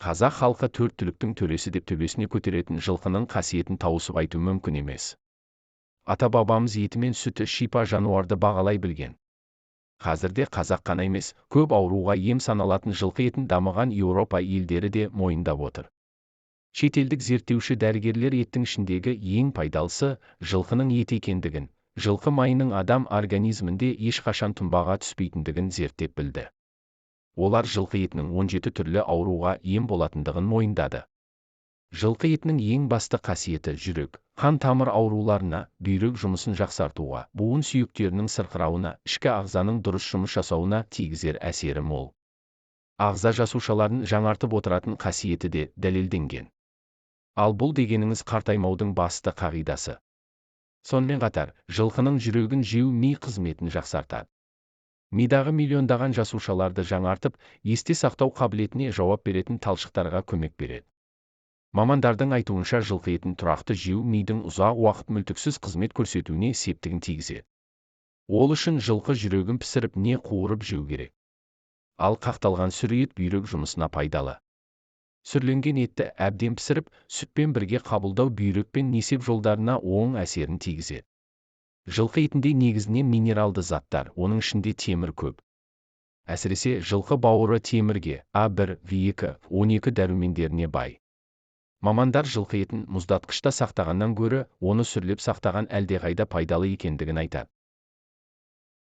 Қазақ халқы төрт түліктің төресі деп төбесіне көтеретін жылқының қасиетін тауысып айту мүмкін емес. Ата-бабамыз еті мен сүті шипа жануарды бағалай білген. Қазірде қазақ қана емес, көп ауруға ем саналатын жылқы етін дамыған Еуропа елдері де мойындап отыр. Шетелдік зерттеуші дәрігерлер еттің ішіндегі ең пайдалысы жылқының еті екендігін, жылқы майының адам организмінде ешқашан тұнбаға түспейтіндігін зерттеп білді. Олар жылқы етінің 17 түрлі ауруға ем болатындығын мойындады. Жылқы етінің ең басты қасиеті жүрек, қан тамыр ауруларына, бүйрек жұмысын жақсартуға, буын сүйектерінің сырқырауына, ішкі ағзаның дұрыс жұмыс жасауына тигізер әсері мол. Ағза жасушаларын жаңартып отыратын қасиеті де дәлелденген. Ал бұл дегеніңіз қартаймаудың басты қағидасы. Сонымен қатар, жылқының жүрегін жеу ми қызметін жақсартады. Мидағы миллиондаған жасушаларды жаңартып, есте сақтау қабілетіне жауап беретін талшықтарға көмек береді. Мамандардың айтуынша жылқы етін тұрақты жеу мидың ұзақ уақыт мүлтіксіз қызмет көрсетуіне септігін тигізеді. Ол үшін жылқы жүрегін пісіріп не қуырып жеу керек. Ал қақталған сүр ет бүйрек жұмысына пайдалы. Сүрленген етті әбден пісіріп, сүтпен бірге қабылдау бүйрек пен несеп жолдарына оң әсерін тигізеді. Жылқы етінде негізінен минералды заттар, оның ішінде темір көп. Әсіресе жылқы бауыры темірге, А1, В2, 12 дәрумендеріне бай. Мамандар жылқы етін мұздатқышта сақтағаннан гөрі, оны сүрлеп сақтаған әлдеқайда пайдалы екендігін айтады.